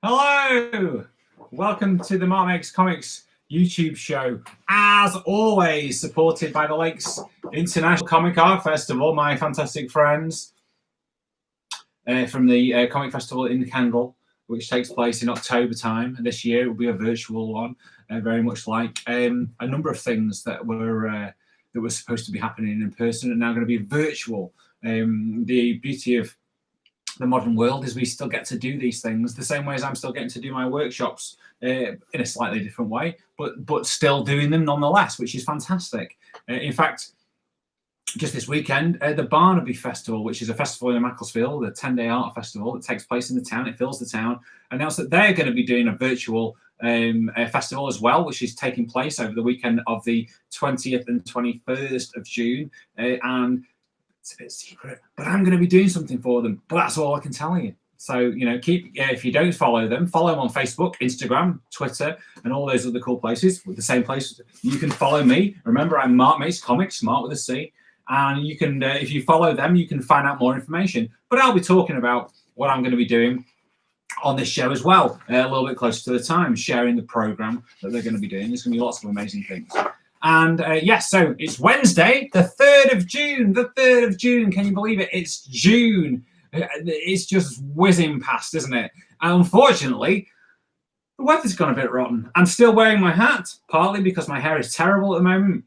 Hello! Welcome to the Mark Makes Comics YouTube show. As always, supported by the Lakes International Comic Art Festival, my fantastic friends from the Comic Festival in Kendal, which takes place in October time. And this year it will be a virtual one, very much like a number of things that were supposed to be happening in person are now going to be virtual. The beauty of the modern world is we still get to do these things the same way as I'm still getting to do my workshops in a slightly different way, but still doing them nonetheless, which is fantastic. In fact, just this weekend, the Barnaby Festival, which is a festival in Macclesfield, a 10-day art festival that takes place in the town, it fills the town, announced that they're going to be doing a virtual festival as well, which is taking place over the weekend of the 20th and 21st of June. And it's a bit secret, but I'm going to be doing something for them. But that's all I can tell you. So, keep if you don't follow them on Facebook, Instagram, Twitter, and all those other cool places. With the same place, you can follow me. Remember, I'm Mark Makes Comics, Mark with a C. And you can, if you follow them, you can find out more information. But I'll be talking about what I'm going to be doing on this show as well, a little bit closer to the time, sharing the program that they're going to be doing. There's going to be lots of amazing things. And yes, so it's Wednesday, the 3rd of June. The 3rd of June. Can you believe it? It's June. It's just whizzing past, isn't it? And unfortunately, the weather's gone a bit rotten. I'm still wearing my hat, partly because my hair is terrible at the moment.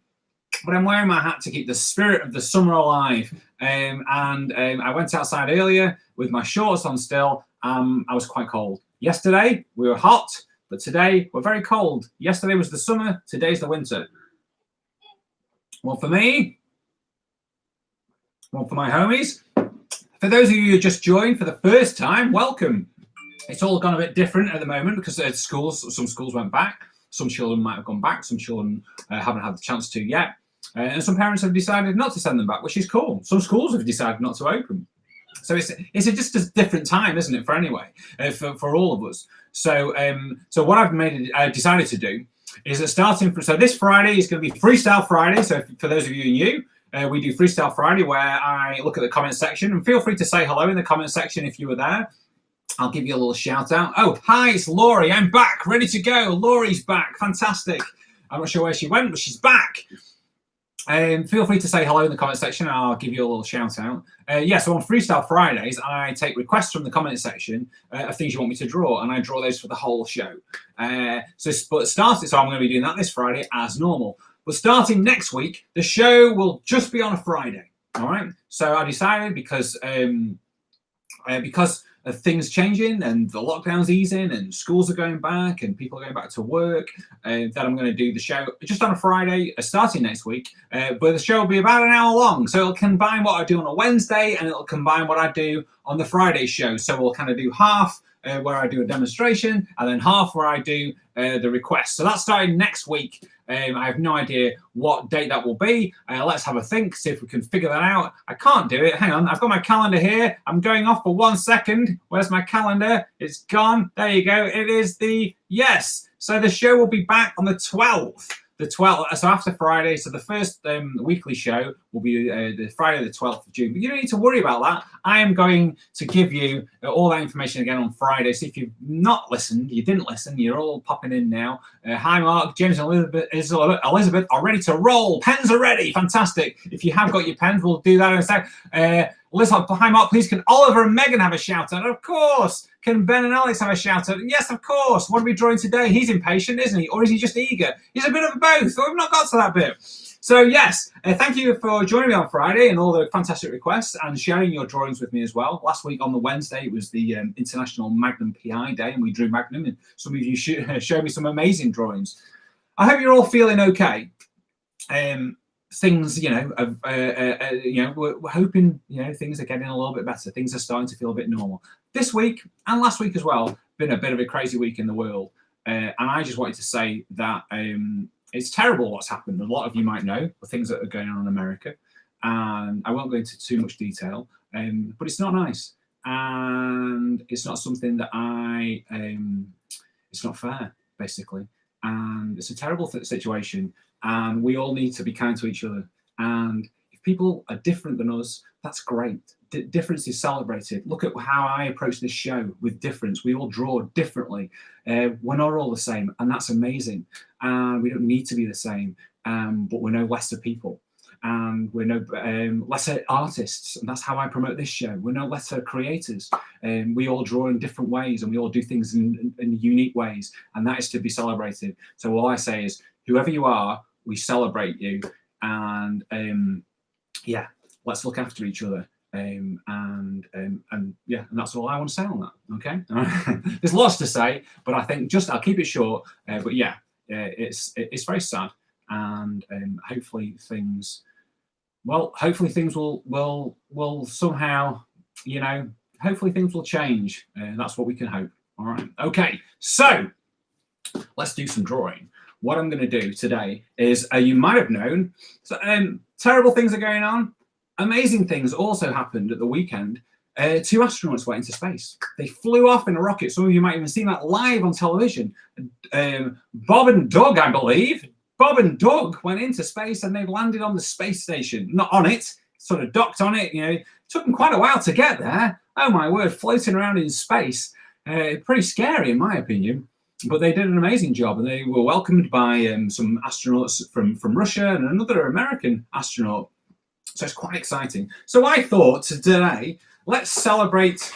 But I'm wearing my hat to keep the spirit of the summer alive. I went outside earlier with my shorts on still. I was quite cold. Yesterday, we were hot, but today we're very cold. Yesterday was the summer, today's the winter. One for me, one for my homies. For those of you who just joined for the first time, welcome. It's all gone a bit different at the moment because some schools went back. Some children might have gone back. Some children haven't had the chance to yet. And some parents have decided not to send them back, which is cool. Some schools have decided not to open. So it's just a different time, isn't it, for all of us. So what I've decided to do is that so this Friday is going to be Freestyle Friday. So for those of you new, we do Freestyle Friday where I look at the comment section, and feel free to say hello in the comment section if you were there. I'll give you a little shout out. Oh, hi, it's Laurie. I'm back, ready to go. Laurie's back. Fantastic. I'm not sure where she went, but she's back. Feel free to say hello in the comment section and I'll give you a little shout out. So on Freestyle Fridays, I take requests from the comment section of things you want me to draw, and I draw those for the whole show. So I'm going to be doing that this Friday as normal. But starting next week, the show will just be on a Friday. All right. So I decided because of things changing and the lockdown's easing and schools are going back and people are going back to work, that I'm going to do the show just on a Friday starting next week. But the show will be about an hour long. So it'll combine what I do on a Wednesday and it'll combine what I do on the Friday show. So we'll kind of do half where I do a demonstration and then half where I do the request. So that's starting next week. I have no idea what date that will be. Let's have a think, see if we can figure that out. I can't do it. Hang on, I've got my calendar here. I'm going off for 1 second. Where's my calendar? It's gone. There you go. It is yes. So the show will be back on the 12th. So after Friday, so the first weekly show will be the Friday the 12th of June. But you don't need to worry about that. I am going to give you all that information again on Friday. So if you've not listened, you didn't listen, you're all popping in now. Hi, Mark, James and Elizabeth are ready to roll. Pens are ready. Fantastic. If you have got your pens, we'll do that in a sec. Listen, hi, Mark, please, can Oliver and Megan have a shout out? Of course. Can Ben and Alex have a shout out? Yes, of course. What are we drawing today? He's impatient, isn't he? Or is he just eager? He's a bit of both. We've not got to that bit. So, yes, thank you for joining me on Friday and all the fantastic requests and sharing your drawings with me as well. Last week on the Wednesday, it was the International Magnum PI Day, and we drew Magnum, and some of you showed me some amazing drawings. I hope you're all feeling okay. Things, we're hoping, things are getting a little bit better. Things are starting to feel a bit normal. This week and last week as well, been a bit of a crazy week in the world. And I just wanted to say that it's terrible what's happened. A lot of you might know the things that are going on in America. And I won't go into too much detail, but it's not nice. And it's not something that it's not fair, basically. And it's a terrible situation. And we all need to be kind to each other. And if people are different than us, that's great. difference is celebrated. Look at how I approach this show with difference. We all draw differently. We're not all the same, and that's amazing. And we don't need to be the same, but we're no lesser people. And we're no lesser artists, and that's how I promote this show. We're no lesser creators. We all draw in different ways, and we all do things in unique ways, and that is to be celebrated. So all I say is, whoever you are, we celebrate you, and yeah, let's look after each other. And yeah, and that's all I want to say on that. Okay, there's lots to say, but I think I'll keep it short. But yeah, it's very sad, and hopefully things will somehow, hopefully things will change. That's what we can hope. All right. Okay. So let's do some drawing. What I'm going to do today is, you might have known, so, terrible things are going on. Amazing things also happened at the weekend. 2 astronauts went into space. They flew off in a rocket. Some of you might even seen that live on television. Bob and Doug, I believe. Bob and Doug went into space and they landed on the space station. Not on it, sort of docked on it. It took them quite a while to get there. Oh my word, floating around in space. Pretty scary in my opinion. But they did an amazing job, and they were welcomed by some astronauts from Russia and another American astronaut. So it's quite exciting. So I thought today, let's celebrate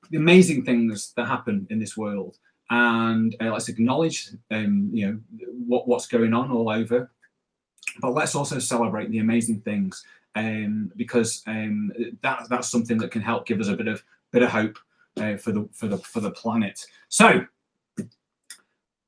the amazing things that happen in this world. And let's acknowledge, what's going on all over, but let's also celebrate the amazing things, because that's something that can help give us a bit of hope for the planet. So,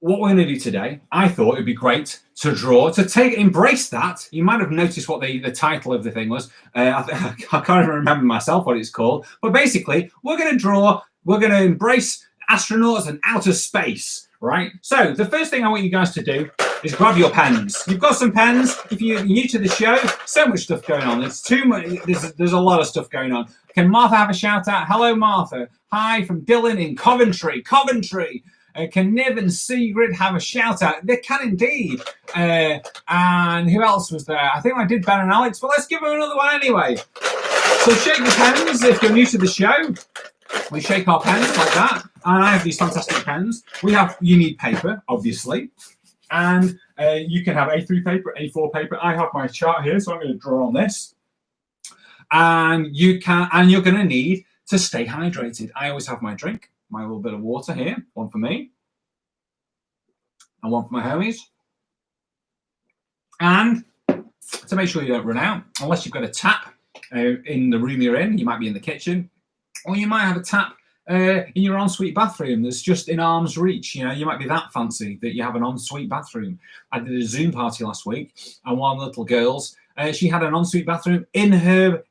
what we're going to do today, I thought it'd be great to draw, embrace that. You might have noticed what the title of the thing was. I can't even remember myself what it's called, but basically, we're going to embrace astronauts and outer space, right? So the first thing I want you guys to do is grab your pens. You've got some pens. If you're new to the show, so much stuff going on. There's too much. There's a lot of stuff going on. Can Martha have a shout out? Hello, Martha. Hi from Dylan in Coventry. Can Niv and Sigrid have a shout out? They can indeed. And who else was there? I think I did Ben and Alex, but let's give them another one anyway. So shake your pens if you're new to the show. We shake our pens like that, and I have these fantastic pens. You need paper, obviously, and you can have A3 paper, A4 paper. I have my chart here, so I'm going to draw on this. And you're going to need to stay hydrated. I always have my drink, my little bit of water here, one for me, and one for my homies. And to make sure you don't run out, unless you've got a tap in the room you're in, you might be in the kitchen. Or you might have a tap in your ensuite bathroom that's just in arm's reach. You might be that fancy that you have an ensuite bathroom. I did a Zoom party last week, and one of the little girls, she had an ensuite bathroom in her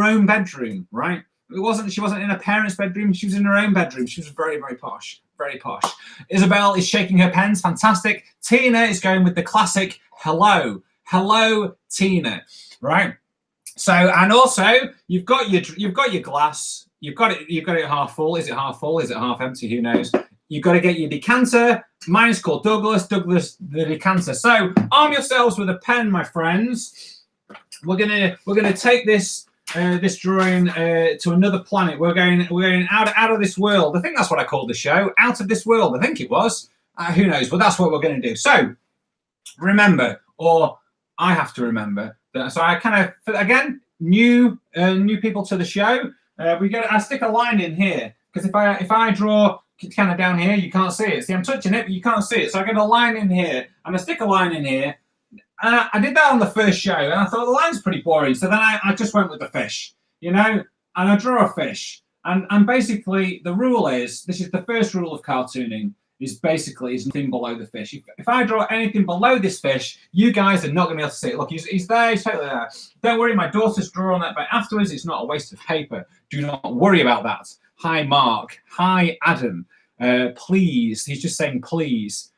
own bedroom, right? She wasn't in a parent's bedroom, she was in her own bedroom. She was very, very posh, very posh. Isabel is shaking her pens, fantastic. Tina is going with the classic hello. Hello, Tina, right? So, and also you've got your glass. You've got it half full. Is it half full? Is it half empty? Who knows? You've got to get your decanter. Mine is called Douglas the decanter. So arm yourselves with a pen, my friends. We're gonna take this drawing to another planet. We're going out of this world. I think that's what I called the show. Out of this world. I think it was. Who knows? But that's what we're going to do. So remember, or I have to remember that. So I kind of, again, new people to the show. I stick a line in here, because if I draw kind of down here, you can't see it. See, I'm touching it, but you can't see it. So I get a line in here, and I stick a line in here. And I did that on the first show, and I thought the line's pretty boring. So then I just went with the fish, and I draw a fish. And basically, the rule is, this is the first rule of cartooning, is nothing below the fish. If I draw anything below this fish, you guys are not going to be able to see it. Look, he's there, he's totally there. Don't worry, my daughter's drawn that, but afterwards it's not a waste of paper. Do not worry about that. Hi, Mark. Hi, Adam. Please. He's just saying please.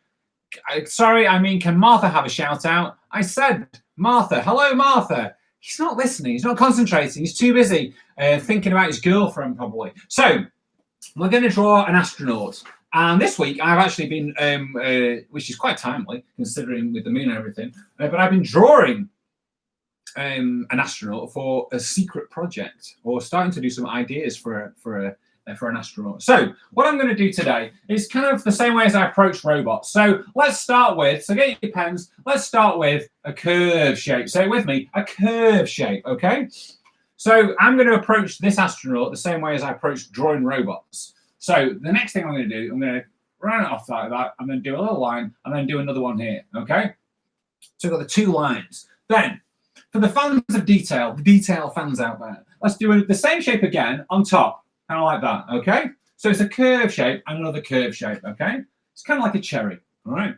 Sorry, I mean, can Martha have a shout out? I said Martha. Hello, Martha. He's not listening. He's not concentrating. He's too busy thinking about his girlfriend, probably. So we're going to draw an astronaut. And this week, I've actually been, which is quite timely, considering with the moon and everything, but I've been drawing an astronaut for a secret project, or starting to do some ideas for an astronaut. So what I'm going to do today is kind of the same way as I approach robots. So let's start with, so get your pens, let's start with a curve shape. Say it with me, a curve shape, okay? So I'm going to approach this astronaut the same way as I approach drawing robots. So the next thing I'm going to do, I'm going to run it off like that. I'm going to do a little line and then do another one here, okay? So we've got the two lines. Then, for the fans of detail, the detail fans out there, let's do the same shape again on top, kind of like that, okay? So it's a curve shape and another curve shape, okay? It's kind of like a cherry, all right?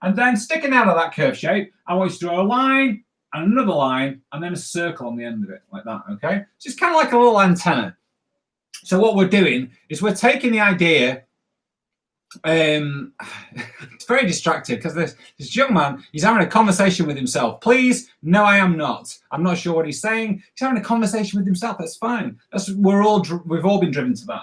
And then sticking out of that curve shape, I want you to draw a line and another line and then a circle on the end of it, like that, okay? So it's kind of like a little antenna. So what we're doing is we're taking the idea. It's very distracted because this young man, he's having a conversation with himself. Please, no, I am not. I'm not sure what he's saying. He's having a conversation with himself. That's fine. We've all been driven to that.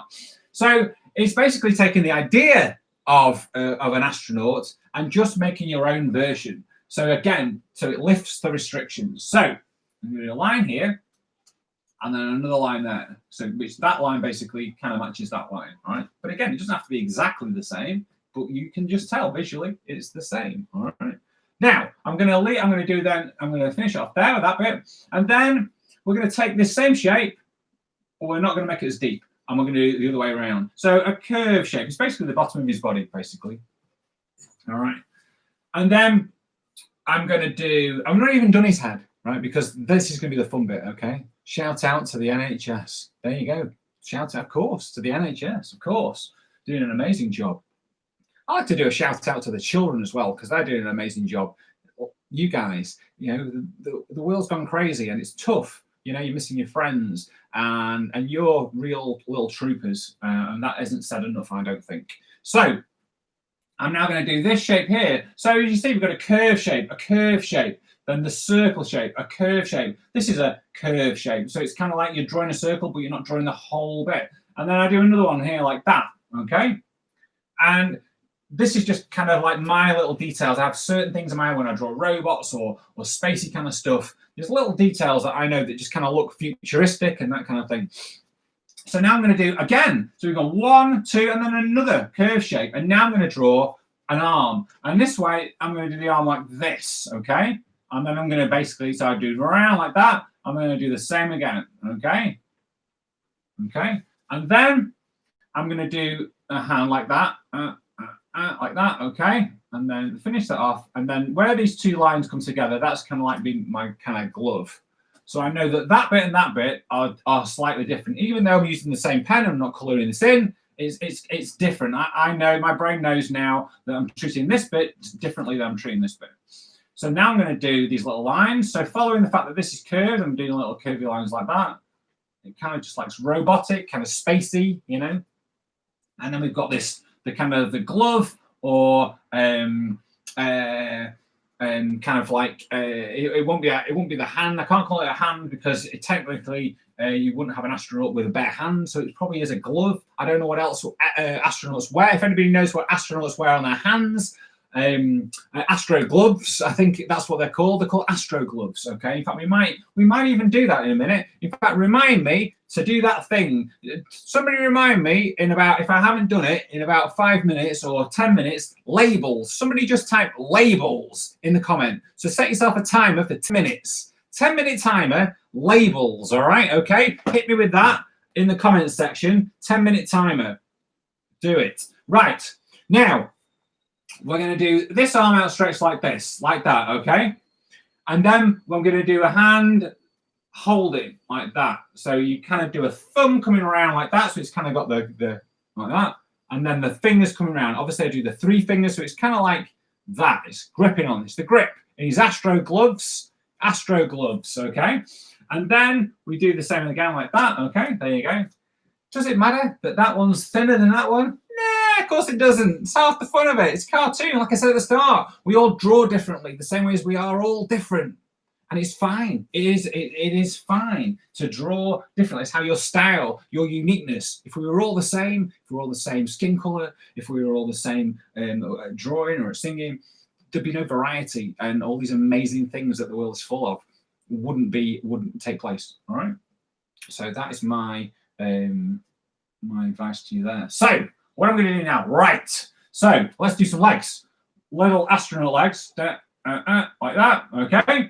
So it's basically taking the idea of an astronaut and just making your own version. So again, so it lifts the restrictions. So I'm going to do a line here. And then another line there. So which that line basically kind of matches that line, right? But again, it doesn't have to be exactly the same, but you can just tell visually it's the same. All right. Now I'm going to finish off there with that bit, and then we're going to take this same shape, but we're not going to make it as deep, and we're going to do it the other way around. So a curve shape. It's basically the bottom of his body, basically. All right. And then I'm not even done his head, right? Because this is going to be the fun bit, okay? Shout out to the NHS. There you go. Shout out, of course, to the NHS, of course. Doing an amazing job. I like to do a shout out to the children as well, because they're doing an amazing job. You guys, you know, the world's gone crazy and it's tough. You know, you're missing your friends and you're real little troopers. And that isn't said enough, I don't think. So I'm now going to do this shape here. So as you see, we've got a curve shape. Then the circle shape, a curve shape. This is a curve shape. So it's kind of like you're drawing a circle, but you're not drawing the whole bit. And then I do another one here like that, okay? And this is just kind of like my little details. I have certain things in my mind when I draw robots or spacey kind of stuff. There's little details that I know that just kind of look futuristic and that kind of thing. So now I'm going to do again. So we've got 1, 2, and then another curve shape. And now I'm going to draw an arm. And this way, I'm going to do the arm like this, okay? And then I'm going to basically, so I do around like that. I'm going to do the same again, okay? Okay. And then I'm going to do a hand like that, okay? And then finish that off. And then where these two lines come together, that's kind of like being my kind of glove. So I know that that bit and that bit are slightly different. Even though I'm using the same pen, I'm not colouring this in, it's different. I know, my brain knows now that I'm treating this bit differently than I'm treating this bit. So now I'm going to do these little lines. So following the fact that this is curved, I'm doing little curvy lines like that. It kind of just looks robotic, kind of spacey, you know. And then we've got this, the kind of the glove, or kind of like it won't be the hand. I can't call it a hand because technically you wouldn't have an astronaut with a bare hand, so it probably is a glove. I don't know what else astronauts wear. If anybody knows what astronauts wear on their hands. Astro gloves, I think that's what they're called. They're called astro gloves. Okay. In fact, we might even do that in a minute. In fact, remind me to do that thing. Somebody remind me in about, if I haven't done it in about 5 minutes or 10 minutes, labels. Somebody just type labels in the comment. So set yourself a timer for 10 minutes. 10-minute timer, labels. All right. Okay. Hit me with that in the comments section. 10-minute timer. Do it. Right. Now, we're going to do this arm outstretched like this, like that, okay? And then we're going to do a hand holding like that. So you kind of do a thumb coming around like that. So it's kind of got the like that. And then the fingers coming around. Obviously, I do the 3 fingers. So it's kind of like that. It's gripping on this. The grip in his astro gloves, okay? And then we do the same again like that, okay? There you go. Does it matter that that one's thinner than that one? Of course it doesn't. It's half the fun of it. It's cartoon, like I said at the start. We all draw differently, the same way as we are all different. And it's fine. It is fine to draw differently. It's how your style, your uniqueness. If we were all the same, if we were all the same skin color, if we were all the same drawing or singing, there'd be no variety and all these amazing things that the world is full of. wouldn't take place. All right. So that is my my advice to you there. So what I'm going to do now, right? So let's do some legs, little astronaut legs, like that. Okay.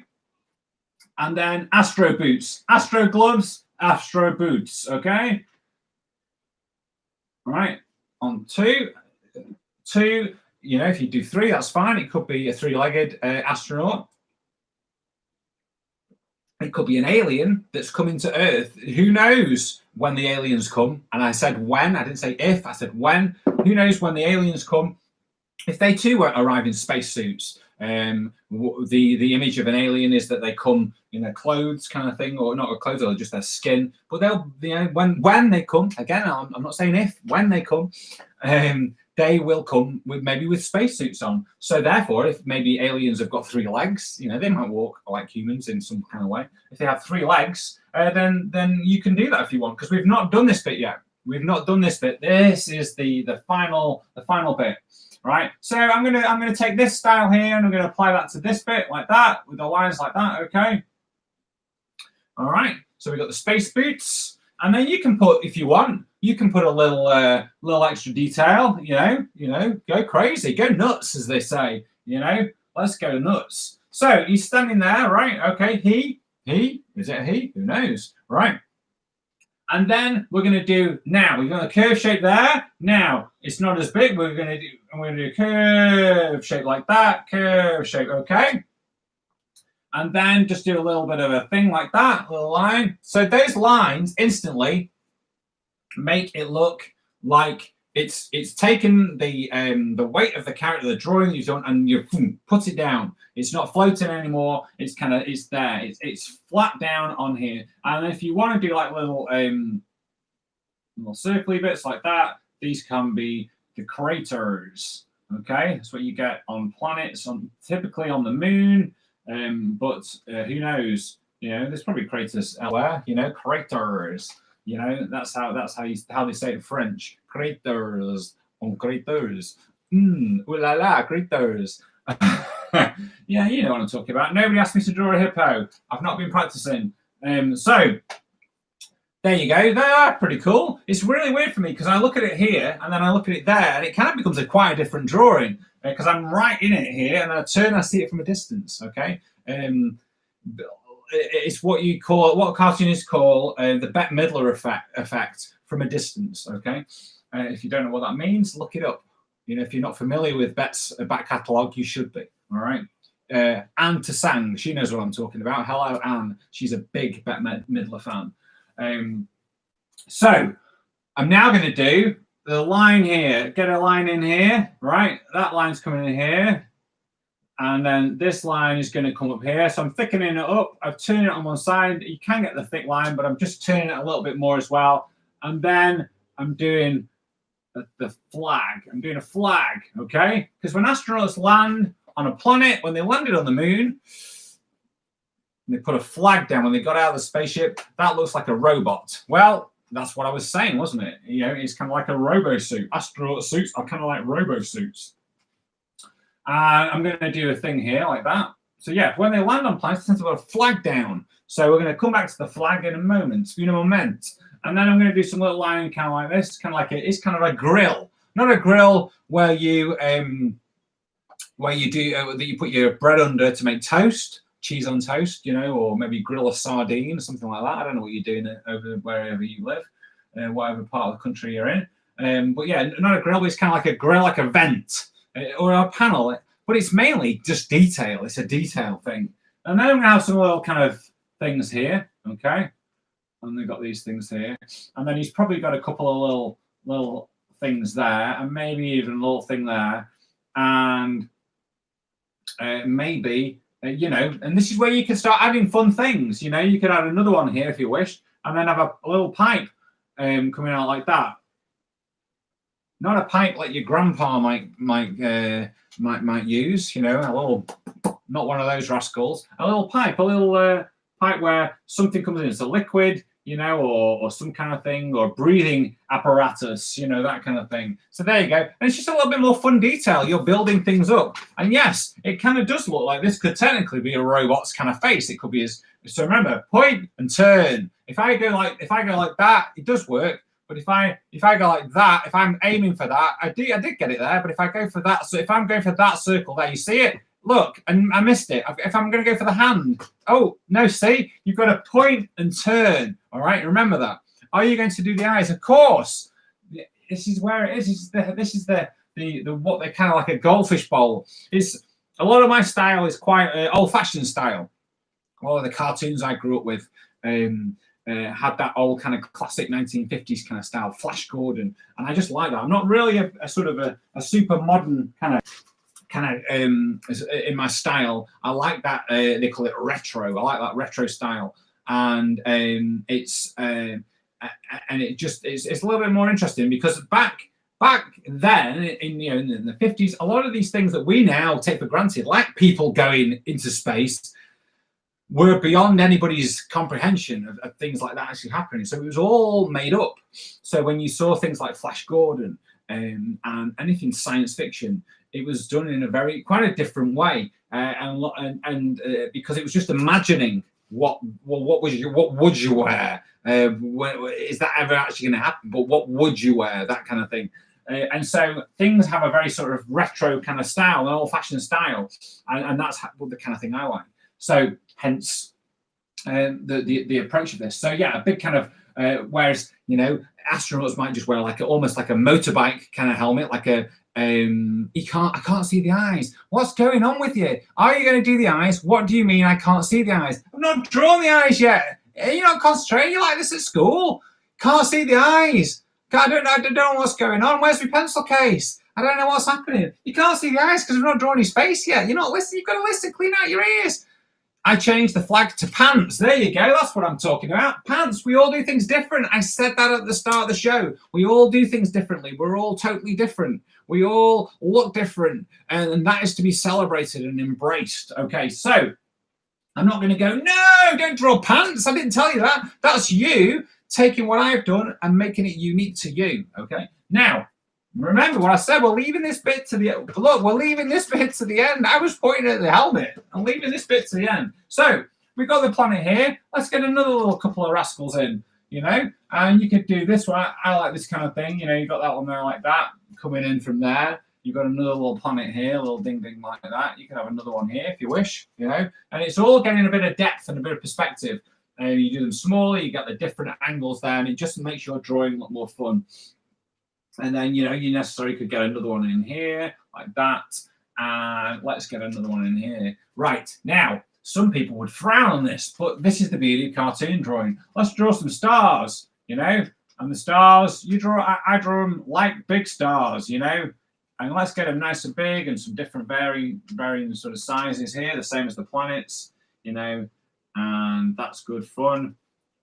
And then astro boots, astro gloves, astro boots. Okay. All right. On two. You know, if you do three, that's fine. It could be a three-legged astronaut. It could be an alien that's coming to Earth. Who knows when the aliens come? And I said when. I didn't say if. I said when. Who knows when the aliens come? If they too arrive in spacesuits. The image of an alien is that they come in their clothes, kind of thing, or not their clothes, or just their skin. But they'll, you know, when they come, again, I'm not saying if, when they come, they will come with spacesuits on. So therefore, if maybe aliens have got three legs, you know, they might walk like humans in some kind of way. If they have three legs, then you can do that if you want, because we've not done this bit yet. We've not done this bit. This is the final bit. Right, so I'm gonna take this style here and I'm gonna apply that to this bit like that with the lines like that. Okay. All right. So we've got the space boots, and then you can put, if you want, you can put a little extra detail. You know, go crazy, go nuts, as they say. You know, let's go nuts. So he's standing there, right? Okay. He is it a he? Who knows? Right. And then we're going to do, now we've got a curve shape there. Now it's not as big. I'm going to do a curve shape like that, curve shape, okay. And then just do a little bit of a thing like that, little line. So those lines instantly make it look like it's taken the weight of the character, the drawing you've done, and you put it down. It's not floating anymore. It's there. It's flat down on here. And if you want to do like little circly bits like that, these can be the craters. Okay, that's what you get on planets, typically on the moon. But who knows? You know, there's probably craters elsewhere. You know, craters. You know, that's how they say it in French. Craters on craters. Ooh la la, craters. Yeah, you know what I'm talking about. Nobody asked me to draw a hippo. I've not been practicing. So there you go. They're pretty cool. It's really weird for me because I look at it here and then I look at it there, and it kind of becomes quite a different drawing because I'm right in it here, and then I turn, I see it from a distance. Okay. It's what cartoonists call the Bette Midler effect from a distance. Okay, if you don't know what that means, look it up. You know, if you're not familiar with Bette's back catalogue, you should be. All right. Anne Tassang, she knows what I'm talking about. Hello, Anne. She's a big Bette Midler fan. So I'm now going to do the line here. Get a line in here, right? That line's coming in here. And then this line is going to come up here. So I'm thickening it up. I've turned it on one side. You can get the thick line, but I'm just turning it a little bit more as well. And then I'm doing the flag. I'm doing a flag, okay? Because when astronauts land on a planet, when they landed on the moon, they put a flag down when they got out of the spaceship, that looks like a robot. Well, that's what I was saying, wasn't it? You know, it's kind of like a robo suit. Astronaut suits are kind of like robo suits. And I'm going to do a thing here like that. So yeah, when they land on planets, they tend to put a flag down. So we're going to come back to the flag in a moment, in a moment. And then I'm going to do some little line kind of like this, it's kind of a grill, not a grill where you put your bread under to make toast, cheese on toast, you know, or maybe grill a sardine or something like that. I don't know what you're doing over wherever you live, whatever part of the country you're in. But yeah, not a grill, but it's kind of like a grill, like a vent or a panel. But it's mainly just detail. It's a detail thing. And then I'm going to have some little kind of things here, okay? And they've got these things here. And then he's probably got a couple of little things there, and maybe even a little thing there. And maybe, you know, and this is where you can start adding fun things. You know, you could add another one here if you wished, and then have a little pipe coming out like that. Not a pipe like your grandpa might use, you know, a little, not one of those rascals. A little pipe, pipe where something comes in. It's a liquid. you know, or some kind of thing, or breathing apparatus, you know, that kind of thing. So there you go. And it's just a little bit more fun detail. You're building things up. And yes, it kind of does look like this could technically be a robot's kind of face. It could be as, so remember, point and turn. If I go like that, it does work. But if I go like that, if I'm aiming for that, I did get it there. But if I go for that, so if I'm going for that circle there, you see it? Look, and I missed it. If I'm going to go for the hand, oh no, see, you've got to point and turn. All right, remember that. Are you going to do the eyes? Of course. This is where it is. This is the what they kind of like a goldfish bowl. It's a lot of my style is quite old-fashioned style. A lot of the cartoons I grew up with had that old kind of classic 1950s kind of style, Flash Gordon, and I just like that. I'm not really a sort of a super modern kind of in my style. I like that they call it retro. I like that retro style, and it's and it's a little bit more interesting because back then in the 50s, a lot of these things that we now take for granted, like people going into space, were beyond anybody's comprehension of things like that actually happening. So it was all made up. So when you saw things like Flash Gordon and anything science fiction, it was done in a quite a different way, and because it was just imagining what would you wear? Is that ever actually going to happen? But what would you wear? That kind of thing. And so things have a very sort of retro kind of style, an old-fashioned style, and that's the kind of thing I like. So hence the approach of this. So yeah, a big kind of whereas astronauts might just wear almost like a motorbike kind of helmet, like a I can't see the eyes. What's going on with you? Are you going to do the eyes? What do you mean I can't see the eyes? I've not drawn the eyes yet. You're not concentrating. You're like this at school. Can't see the eyes. I don't know what's going on. Where's my pencil case? I don't know what's happening. You can't see the eyes because we've not drawn his face yet. You're not listening. You've got to listen. Clean out your ears. I changed the flag to pants. There you go. That's what I'm talking about. Pants. We all do things different. I said that at the start of the show. We all do things differently. We're all totally different. We all look different. And that is to be celebrated and embraced. Okay, so I'm not going to go, no, don't draw pants. I didn't tell you that. That's you taking what I've done and making it unique to you. Okay, now, remember what I said. We're leaving this bit to the end. I was pointing at the helmet. I'm leaving this bit to the end. So we've got the planet here. Let's get another little couple of rascals in, and you could do this one. I like this kind of thing. You've got that one there like that coming in from there. You've got another little planet here, a little ding ding like that. You can have another one here if you wish, and it's all getting a bit of depth and a bit of perspective. You do them smaller, you get the different angles there, and it just makes your drawing a lot more fun. And then, you necessarily could get another one in here, like that. And let's get another one in here. Right, now, some people would frown on this, but this is the beauty of cartoon drawing. Let's draw some stars, and the stars, I draw them like big stars, and let's get them nice and big and some different varying sort of sizes here, the same as the planets, and that's good fun.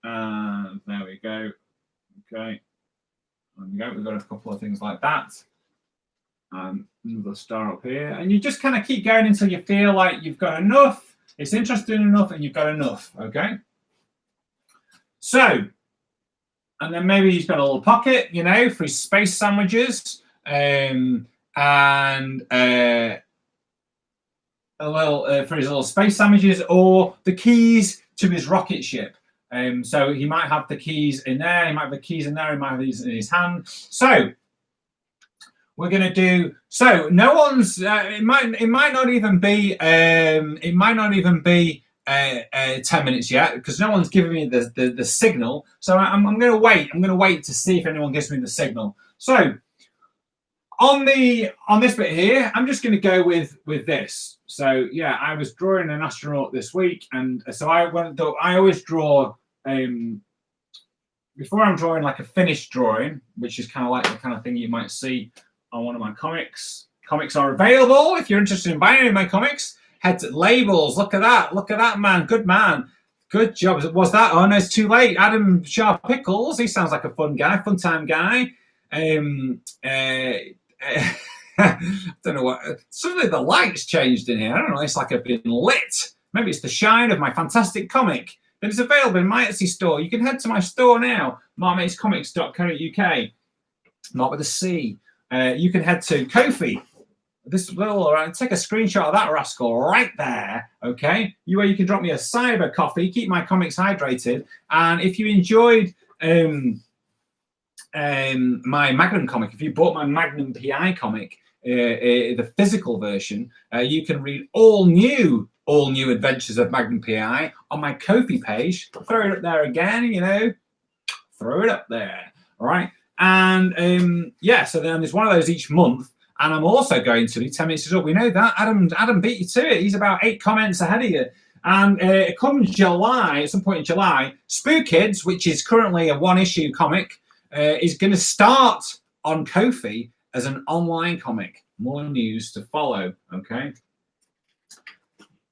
There we go. Okay. We've got a couple of things like that. Another star up here. And you just kind of keep going until you feel like you've got enough. It's interesting enough and you've got enough. Okay. So, and then maybe he's got a little pocket, for his space sandwiches. A little for his little space sandwiches, or the keys to his rocket ship. So he might have the keys in there. He might have the keys in there. He might have these in his hand. So we're going to do. So no one's. It might not even be. 10 minutes yet because no one's given me the signal. So I'm going to wait. I'm going to wait to see if anyone gives me the signal. So on this bit here, I'm just going to go with this. So yeah, I was drawing an astronaut this week, and so I always draw before I'm drawing like a finished drawing, which is kind of like the kind of thing you might see on one of my comics. Comics are available if you're interested in buying any of my comics. Head to Labels. Look at that man. Good man. Good job. Was that? Oh no, it's too late. Adam Sharp Pickles. He sounds like a fun time guy. I don't know what. Suddenly the lights changed in here. I don't know. It's like I've been lit. Maybe it's the shine of my fantastic comic. then it's available in my Etsy store. You can head to my store now, markmakescomics.co.uk, Mark with a C. You can head to Ko-fi. This little around, take a screenshot of that rascal right there, okay? Where you can drop me a cyber coffee, keep my comics hydrated, and if you enjoyed my Magnum comic, if you bought my Magnum PI comic, the physical version, you can read all new adventures of Magnum PI on my Ko-fi page. Throw it up there again, throw it up there, all right? And yeah, so then there's one of those each month. And I'm also going to do 10 minutes is up. We know that. Adam beat you to it. He's about 8 comments ahead of you. And come July, at some point in July, Spook Kids, which is currently a one-issue comic, is going to start on Ko-fi as an online comic. More news to follow, okay?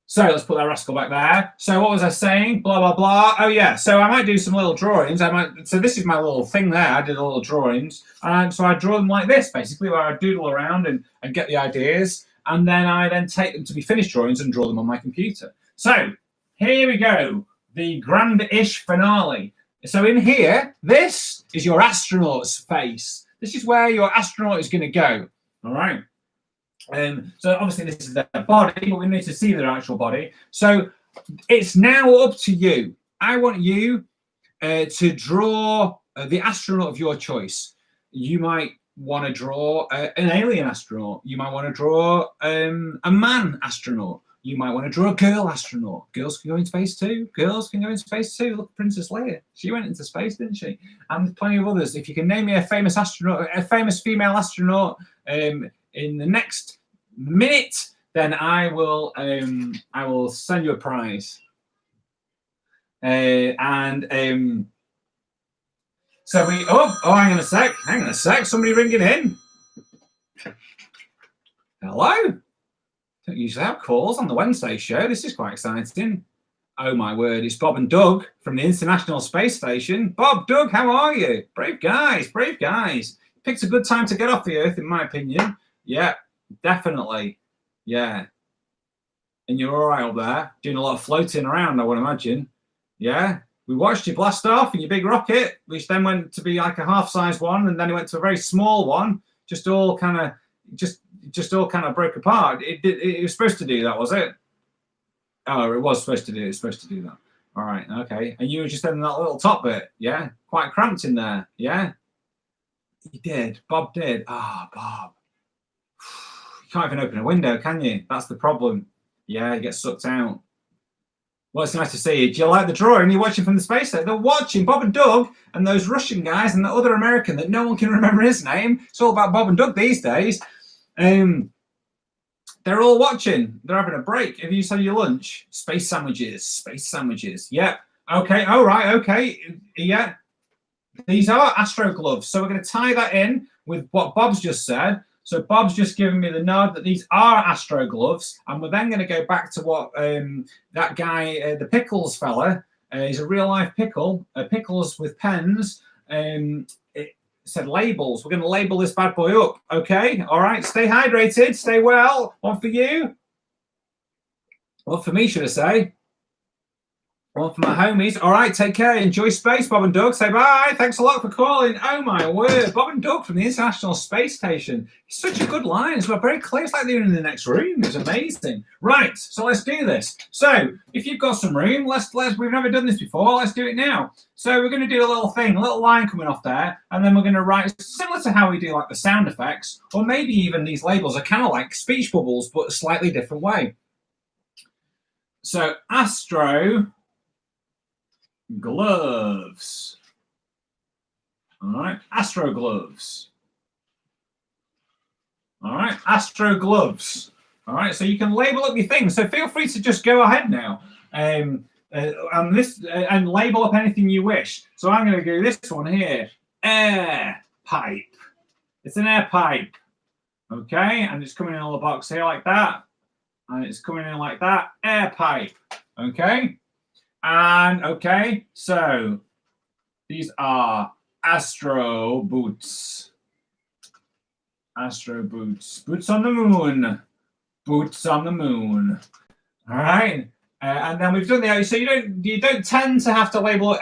So let's put that rascal back there. So what was I saying? Blah, blah, blah. Oh, yeah. So I might do some little drawings. So this is my little thing there. I did a little drawings. So I draw them like this, basically, where I doodle around and get the ideas. And then I take them to be finished drawings and draw them on my computer. So here we go. The grand-ish finale. So in here, this is your astronaut's face. This is where your astronaut is going to go. All right. So obviously this is their body, but we need to see their actual body. So it's now up to you. I want you to draw the astronaut of your choice. You might want to draw an alien astronaut. You might want to draw a man astronaut. You might want to draw a girl astronaut. Girls can go into space too. Girls can go into space too. Look, Princess Leia. She went into space, didn't she? And plenty of others. If you can name me a famous astronaut, a famous female astronaut in the next minute, then I will send you a prize. So we hang on a sec, somebody ringing in. Hello. Don't usually have calls on the Wednesday show. This is quite exciting. Oh my word, it's Bob and Doug from the International Space Station. Bob, Doug, how are you? Brave guys. Picked a good time to get off the Earth, in my opinion. Yeah. Definitely, yeah. And you're all right up there, doing a lot of floating around, I would imagine. Yeah, we watched you blast off in your big rocket, which then went to be like a half-size one, and then it went to a very small one. Just all kind of broke apart. It was supposed to do that, was it? Oh, it was supposed to do. It's supposed to do that. All right, okay. And you were just in that little top bit, yeah, quite cramped in there, yeah. He did. Bob did. Bob. You can't even open a window, can you? That's the problem. Yeah, you get sucked out. Well, it's nice to see you. Do you like the drawing? You're watching from the space station. They're watching Bob and Doug and those Russian guys and the other American that no one can remember his name. It's all about Bob and Doug these days. They're all watching. They're having a break. Have you had your lunch? Space sandwiches. Yeah. Okay. All right. Okay. Yeah. These are Astro gloves. So we're going to tie that in with what Bob's just said. So Bob's just given me the nod that these are Astro gloves, and we're then going to go back to what that guy, the Pickles fella, he's a real life pickle, pickles with pens. It said labels. We're going to label this bad boy up. Okay, all right. Stay hydrated. Stay well. One for you. One for me, should I say? One for my homies. All right, take care. Enjoy space, Bob and Doug. Say bye. Thanks a lot for calling. Oh, my word. Bob and Doug from the International Space Station. It's such a good line. It's very clear. It's like they're in the next room. It's amazing. Right, so let's do this. So if you've got some room, we've never done this before. Let's do it now. So we're going to do a little thing, a little line coming off there, and then we're going to write similar to how we do like the sound effects, or maybe even these labels are kind of like speech bubbles, but a slightly different way. So Astro gloves. All right, Astro gloves. All right, Astro gloves. All right, so you can label up your things. So feel free to just go ahead now and label up anything you wish. So I'm going to do this one here, air pipe. It's an air pipe. Okay, and it's coming in a little box here like that, and it's coming in like that, air pipe. Okay. And okay, so these are Astro boots. Astro boots. Boots on the moon. Boots on the moon. All right. And then we've done the so you don't tend to have to label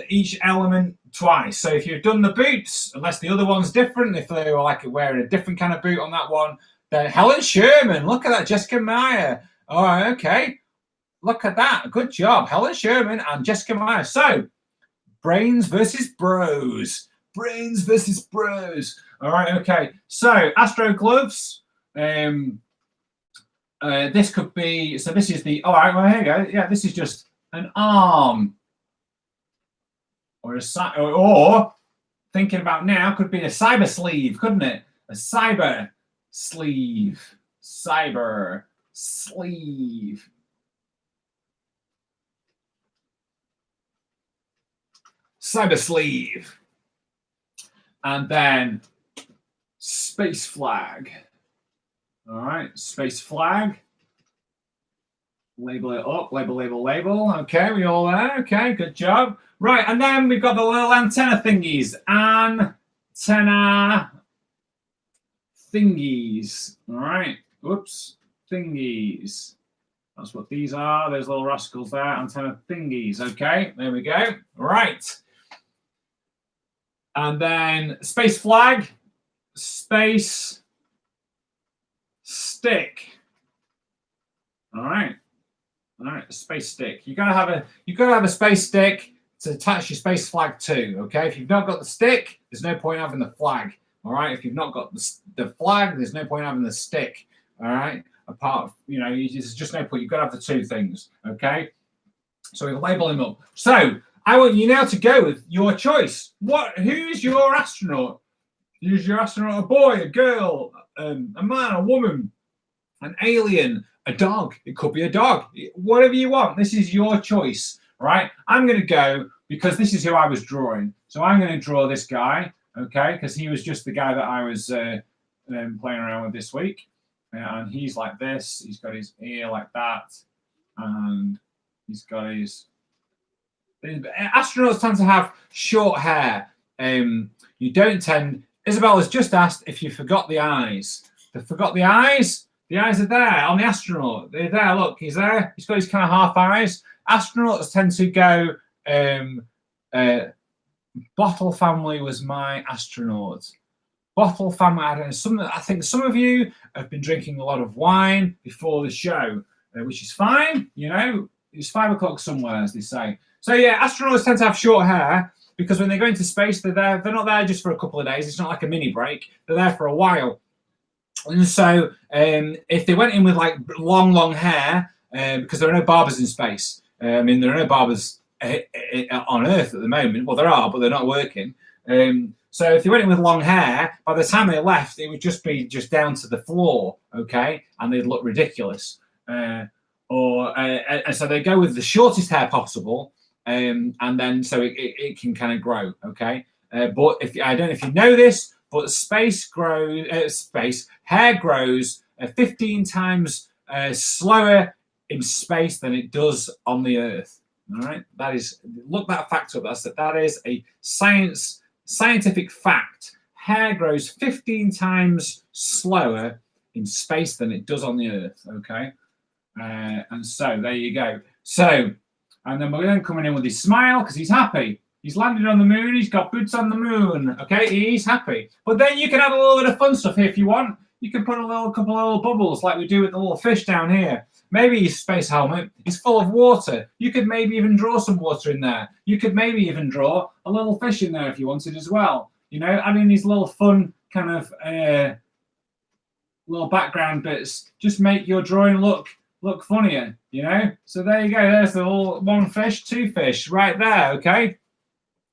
each element twice. So if you've done the boots, unless the other one's different, if they were like wearing a different kind of boot on that one, then Helen Sherman, look at that, Jessica Meyer. All right, okay, look at that, good job, Helen Sherman and Jessica Meyer. So brains versus bros, brains versus bros. All right, okay. So Astro gloves. This could be, so this is the, all right, well, here you go. Yeah, this is just an arm. Or thinking about now, could be a cyber sleeve, couldn't it? A cyber sleeve. Cyber sleeve. Cyber sleeve. And then space flag. All right, space flag. Label it up, label. Okay, we all there? Okay, good job. Right, and then we've got the little antenna thingies. Antenna thingies. All right, oops, thingies. That's what these are, those little rascals there, antenna thingies. Okay, there we go. Right. And then space flag, space stick. All right, space stick. You gotta have a space stick to attach your space flag to. Okay, if you've not got the stick, there's no point having the flag. All right, if you've not got the flag, there's no point having the stick. All right, apart, there's just no point. You've got to have the two things. Okay, so we'll label them up. So I want you now to go with your choice. Who's your astronaut? Who's your astronaut? A boy, a girl, a man, a woman, an alien, a dog. It could be a dog. Whatever you want. This is your choice, right? I'm going to go because this is who I was drawing. So I'm going to draw this guy, okay? Because he was just the guy that I was playing around with this week. And he's like this. He's got his ear like that. And he's got his... Astronauts tend to have short hair. You don't tend... Isabella's just asked if you forgot the eyes. They forgot the eyes? The eyes are there on the astronaut. They're there. Look, he's there. He's got his kind of half eyes. Astronauts tend to go... Bottle family was my astronaut. Bottle family. I don't know. I think some of you have been drinking a lot of wine before the show, which is fine. It's 5 o'clock somewhere, as they say. So yeah, astronauts tend to have short hair because when they go into space, they're there. They're not there just for a couple of days. It's not like a mini break. They're there for a while. And so if they went in with like long hair, because there are no barbers in space. There are no barbers on Earth at the moment. Well, there are, but they're not working. So if they went in with long hair, by the time they left, it would just be down to the floor, okay? And they'd look ridiculous. And so they go with the shortest hair possible, and then so it can kind of grow, okay? But I don't know if you know this, but hair grows 15 times slower in space than it does on the Earth. All right, look that fact up. That is a scientific fact. Hair grows 15 times slower in space than it does on the Earth. Okay, and so there you go. So, and then we're then coming in with his smile because he's happy. He's landed on the moon. He's got boots on the moon. Okay, he's happy. But then you can have a little bit of fun stuff here if you want. You can put a couple of little bubbles like we do with the little fish down here. Maybe his space helmet is full of water. You could maybe even draw some water in there. You could maybe even draw a little fish in there if you wanted as well. Adding these little fun kind of little background bits just make your drawing look funnier. So there you go. There's the little one fish, two fish right there. Okay.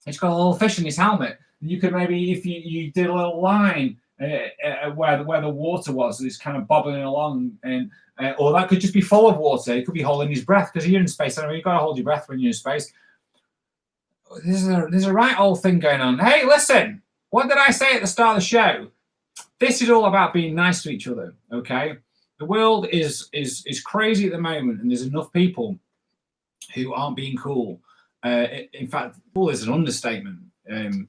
It's got a little fish in his helmet. You could maybe, if you did a little line where the water was, it's kind of bobbling along, and or that could just be full of water. It could be holding his breath because you're in space. You've got to hold your breath when you're in space. There's a right old thing going on. Hey, listen, what did I say at the start of the show? This is all about being nice to each other. Okay, the world is crazy at the moment, and there's enough people who aren't being cool. In fact, cool is an understatement, and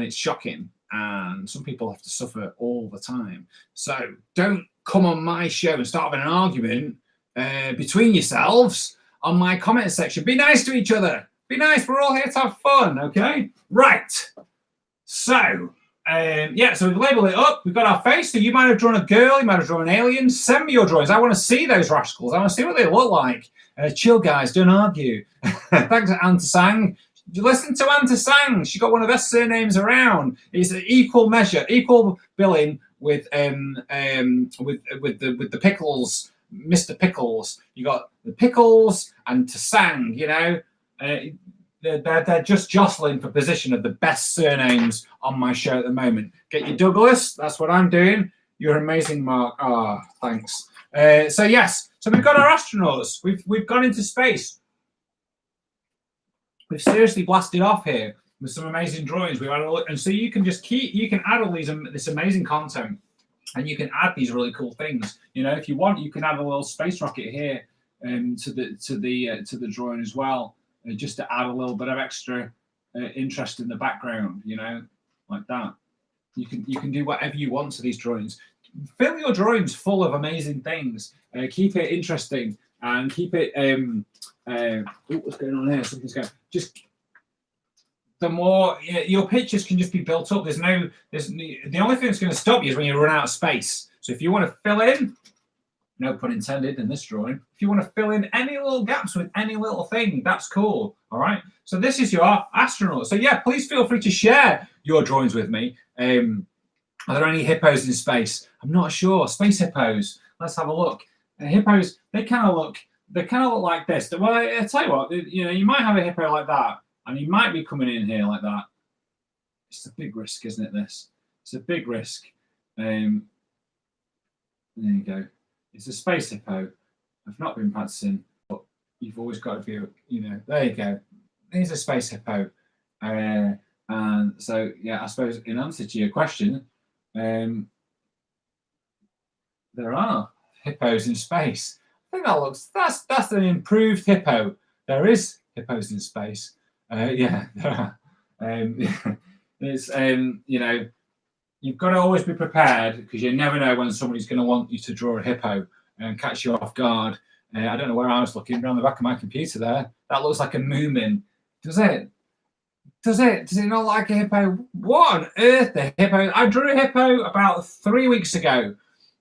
it's shocking. And some people have to suffer all the time. So don't come on my show and start having an argument between yourselves on my comment section. Be nice to each other. Be nice. We're all here to have fun, okay? Right. So, yeah, so we've labelled it up. We've got our face. So you might have drawn a girl. You might have drawn an alien. Send me your drawings. I want to see those rascals. I want to see what they look like. Chill, guys. Don't argue. Thanks to Anta Sang. You listen to Anta Sang. She got one of the best surnames around. It's an equal measure, equal billing with the Pickles, Mr. Pickles. You got the Pickles and Tsang. You know, they're just jostling for position of the best surnames on my show at the moment. Get your Douglas. That's what I'm doing. You're amazing, Mark. Ah, thanks. So yes, so we've got our astronauts. We've gone into space. We've seriously blasted off here with some amazing drawings. We've had a look, and so you can just you can add all this amazing content, and you can add these really cool things. You know, if you want, you can add a little space rocket here to the drawing as well, just to add a little bit of extra interest in the background. You know, like that. You can do whatever you want to these drawings. Fill your drawings full of amazing things. Keep it interesting and keep it. What's going on here? Something's going. Just the more your pictures can just be built up. There's the only thing that's going to stop you is when you run out of space. So if you want to fill in, no pun intended in this drawing, if you want to fill in any little gaps with any little thing, that's cool. All right. So this is your astronaut. So yeah, please feel free to share your drawings with me. Are there any hippos in space? I'm not sure. Space hippos. Let's have a look. Hippos. They kind of look like this. Well, I tell you what. You know, you might have a hippo like that, and he might be coming in here like that. It's a big risk, isn't it? This. It's a big risk. There you go. It's a space hippo. I've not been practicing, but you've always got to be. You know. There you go. Here's a space hippo. And so, yeah, I suppose in answer to your question, there are hippos in space. I think that's an improved hippo. There is hippos in space. Yeah, there are. It's you know, you've got to always be prepared because you never know when somebody's going to want you to draw a hippo and catch you off guard. I don't know where I was looking around the back of my computer there. That looks like a moomin. Does it? Does it not like a hippo? What on earth, the hippo? I drew a hippo about 3 weeks ago,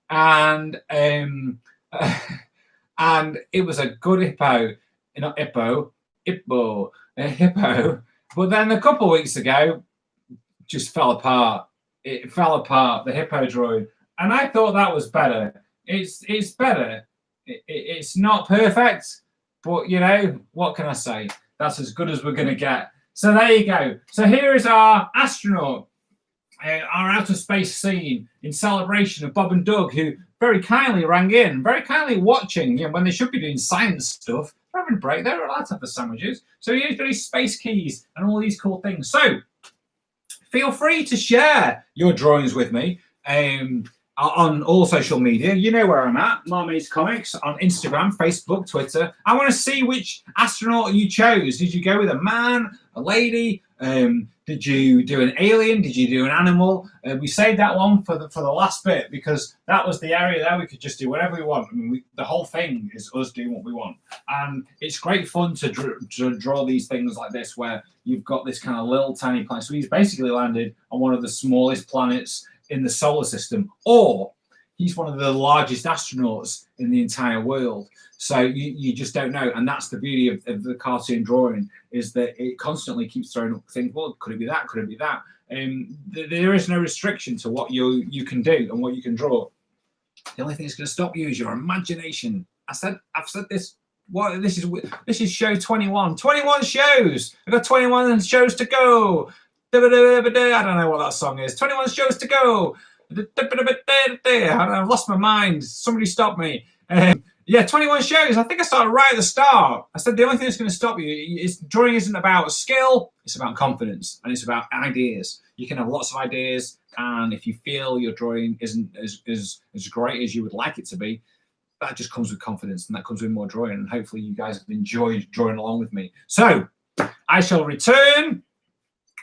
and and it was a good hippo, not hippo, a hippo. But then a couple of weeks ago, just fell apart. It fell apart, the hippo drawing, and I thought that was better. It's better. It's not perfect, but you know what can I say? That's as good as we're going to get. So there you go. So here is our astronaut, our outer space scene in celebration of Bob and Doug, who very kindly rang in, very kindly watching, you know, when they should be doing science stuff. They're having a break. They're allowed to have the sandwiches. So here's got his space keys and all these cool things. So feel free to share your drawings with me on all social media. You know where I'm at, Marmaids Comics, on Instagram, Facebook, Twitter. I want to see which astronaut you chose. Did you go with a man, a lady? Did you do an alien? Did you do an animal? We saved that one for the last bit because that was the area there we could just do whatever we want. I mean, the whole thing is us doing what we want. And it's great fun to draw these things like this where you've got this kind of little tiny planet. So he's basically landed on one of the smallest planets in the solar system, or he's one of the largest astronauts in the entire world. So you just don't know. And that's the beauty of the cartoon drawing, is that it constantly keeps throwing up things. Well, could it be that? Could it be that? There is no restriction to what you can do and what you can draw. The only thing that's going to stop you is your imagination. I've said this. What this is show 21. 21 shows. I've got 21 shows to go. I don't know what that song is. 21 shows to go. I've lost my mind. Somebody stop me. Yeah, 21 shows. I think I started right at the start. I said the only thing that's going to stop you is drawing isn't about skill. It's about confidence, and it's about ideas. You can have lots of ideas, and if you feel your drawing isn't as great as you would like it to be, that just comes with confidence, and that comes with more drawing. And hopefully you guys have enjoyed drawing along with me. So I shall return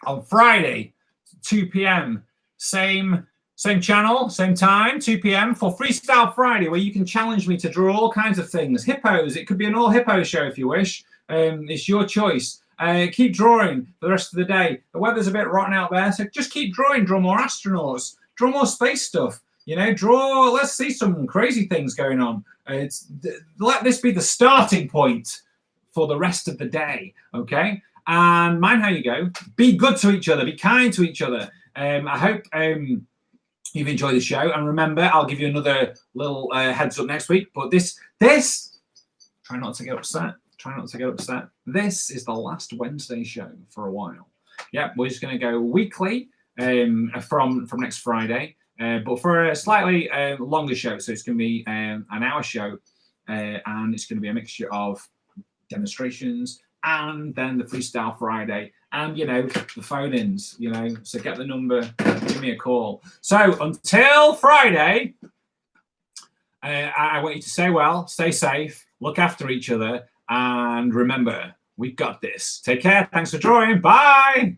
on Friday, 2 p.m. Same Same channel, same time, 2 p.m. for Freestyle Friday, where you can challenge me to draw all kinds of things. Hippos, it could be an all hippo show if you wish. It's your choice. Keep drawing for the rest of the day. The weather's a bit rotten out there, so just keep drawing. Draw more astronauts. Draw more space stuff. You know, draw. Let's see some crazy things going on. Let this be the starting point for the rest of the day, okay? And mind how you go. Be good to each other. Be kind to each other. I hope you've enjoyed the show. And remember, I'll give you another little heads up next week. But this, try not to get upset. Try not to get upset. This is the last Wednesday show for a while. Yeah, we're just going to go weekly from next Friday. But for a slightly longer show. So it's going to be an hour show. And it's going to be a mixture of demonstrations and then the Freestyle Friday and, you know, the phone-ins, you know. So get the number, give me a call. So until Friday, I want you to stay well, stay safe, look after each other, and remember, we've got this. Take care. Thanks for drawing. Bye.